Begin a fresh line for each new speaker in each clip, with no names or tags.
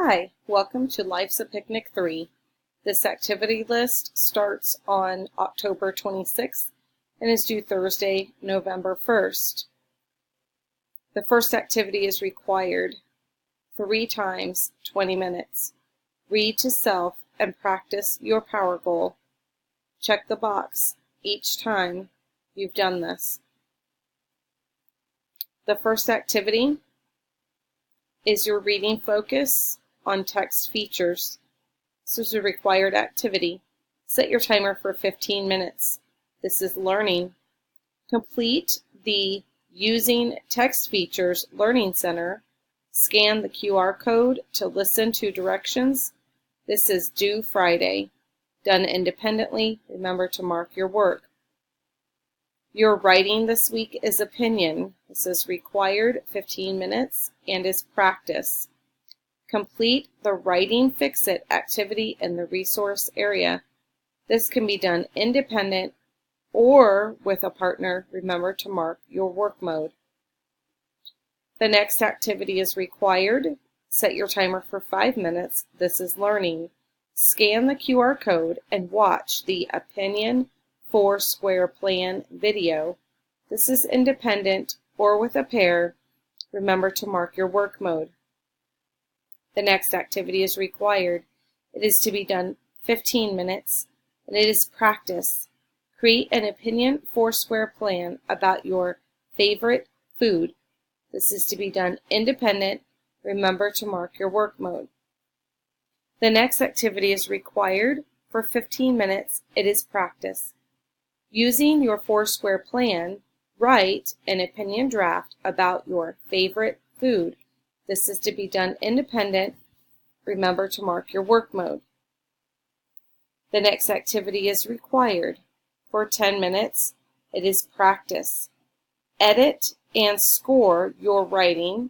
Hi, welcome to Life's a Picnic 3. This activity list starts on October 26th and is due Thursday, November 1st. The first activity is required 3 times 20 minutes. Read to self and practice your power goal. Check the box each time you've done this. The first activity is your reading focus on text features. This is a required activity. Set your timer for 15 minutes. This is learning. Complete the Using Text Features Learning Center. Scan the QR code to listen to directions. This is due Friday. Done independently. Remember to mark your work. Your writing this week is opinion. This is required 15 minutes and is practice. Complete the Writing Fix-It activity in the resource area. This can be done independent or with a partner. Remember to mark your work mode. The next activity is required. Set your timer for 5 minutes. This is learning. Scan the QR code and watch the Opinion 4-Square Plan video. This is independent or with a pair. Remember to mark your work mode. The next activity is required. It is to be done 15 minutes, and it is practice. Create an Opinion 4-Square plan about your favorite food. This is to be done independent. Remember to mark your work mode. The next activity is required for 15 minutes. It is practice. Using your 4-Square plan, write an opinion draft about your favorite food. This is to be done independent. Remember to mark your work mode. The next activity is required for 10 minutes. It is practice. Edit and score your writing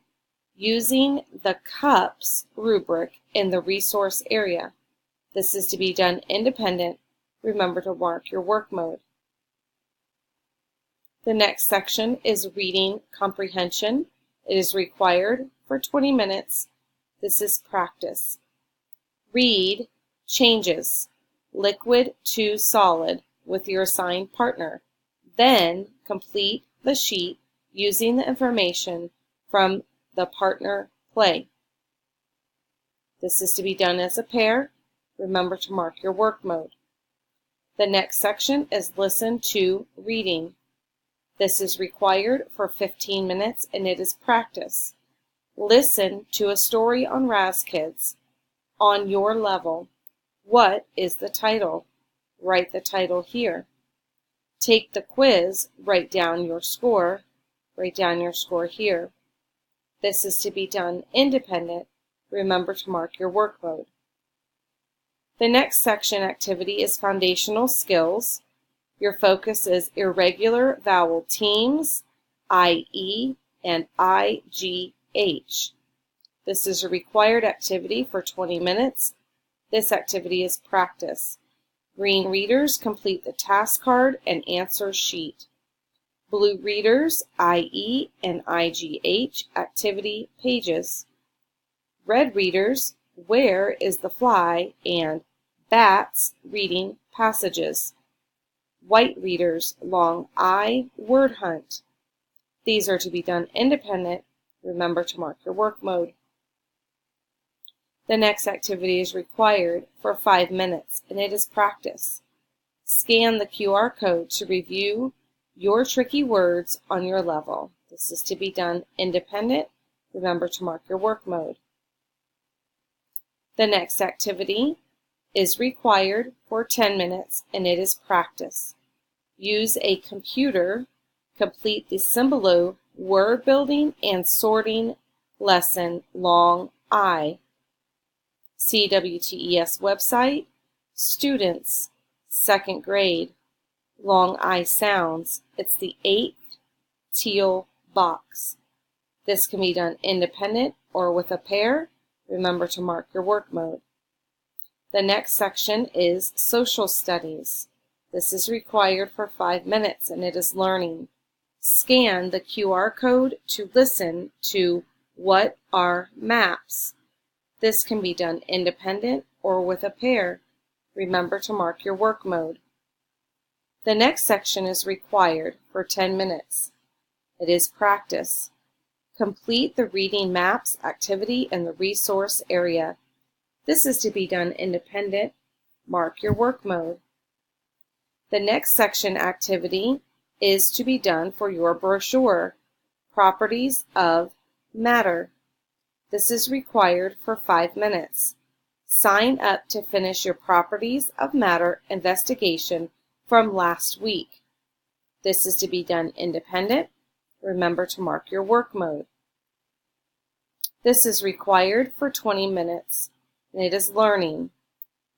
using the CUPS rubric in the resource area. This is to be done independent. Remember to mark your work mode. The next section is reading comprehension. It is required for 20 minutes. This is practice. Read changes, liquid to solid, with your assigned partner. Then complete the sheet using the information from the partner play. This is to be done as a pair. Remember to mark your work mode. The next section is listen to reading. This is required for 15 minutes and it is practice. Listen to a story on Raz-Kids on your level. What is the title? Write the title here. Take the quiz, write down your score. Write down your score here. This is to be done independent. Remember to mark your work mode. The next section activity is foundational skills. Your focus is irregular vowel teams, IE and IGH. This is a required activity for 20 minutes. This activity is practice. Green readers complete the task card and answer sheet. Blue readers, IE and IGH activity pages. Red readers, where is the fly and bats reading passages. White readers, long I word hunt. These are to be done independent. Remember to mark your work mode. The next activity is required for 5 minutes and it is practice. Scan the QR code to review your tricky words on your level. This is to be done independent. Remember to mark your work mode. The next activity is required for 10 minutes and it is practice. Use a computer. Complete the Symbaloo word building and sorting lesson long I. CWTES website, students, 2nd grade, long I sounds. It's the 8th teal box. This can be done independent or with a pair. Remember to mark your work mode. The next section is social studies. This is required for 5 minutes and it is learning. Scan the QR code to listen to What Are Maps? This can be done independent or with a pair. Remember to mark your work mode. The next section is required for 10 minutes. It is practice. Complete the reading maps activity in the resource area. This is to be done independent. Mark your work mode. The next section activity is to be done for your brochure, Properties of Matter. This is required for 5 minutes. Sign up to finish your Properties of Matter investigation from last week. This is to be done independent. Remember to mark your work mode. This is required for 20 minutes, and it is learning.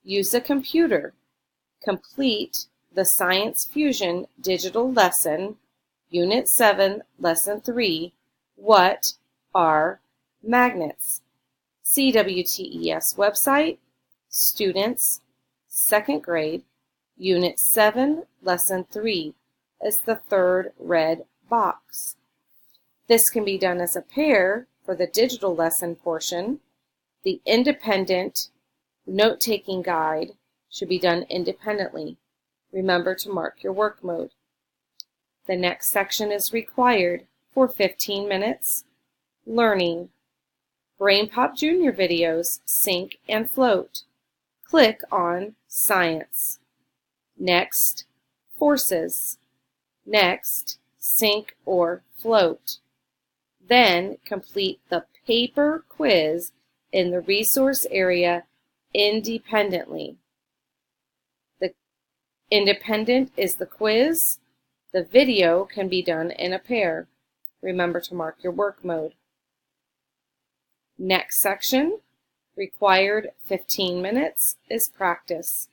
Use a computer. Complete the Science Fusion digital lesson, Unit 7, Lesson 3, What are Magnets? CWTES website, Students, 2nd grade, Unit 7, Lesson 3 is the third red box. This can be done as a pair for the digital lesson portion. The independent note-taking guide should be done independently. Remember to mark your work mode. The next section is required for 15 minutes. Learning. BrainPop Junior videos, Sink and Float. Click on Science. Next, Forces. Next, Sink or Float. Then complete the paper quiz in the resource area independently. The independent is the quiz. The video can be done in a pair. Remember to mark your work mode. Next section, required 15 minutes, is practice.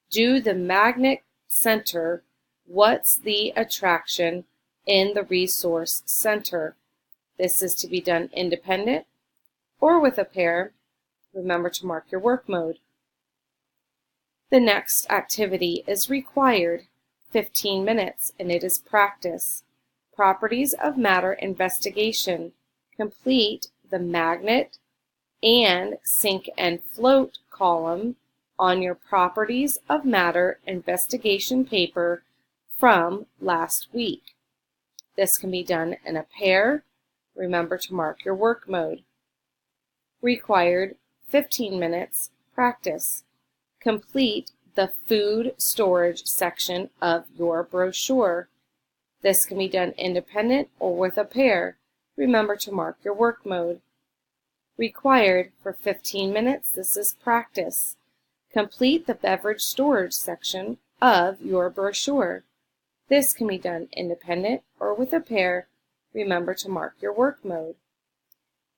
Do the magnet center. What's the attraction in the resource center? This is to be done independent or with a pair. Remember to mark your work mode. The next activity is required 15 minutes, and it is practice. Properties of Matter investigation. Complete the magnet and sink and float column on your Properties of Matter investigation paper from last week. This can be done in a pair. Remember to mark your work mode. Required 15 minutes practice. Complete the food storage section of your brochure. This can be done independent or with a pair. Remember to mark your work mode. Required for 15 minutes, this is practice. Complete the beverage storage section of your brochure. This can be done independent or with a pair. Remember to mark your work mode.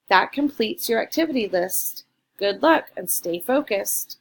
That completes your activity list. Good luck and stay focused.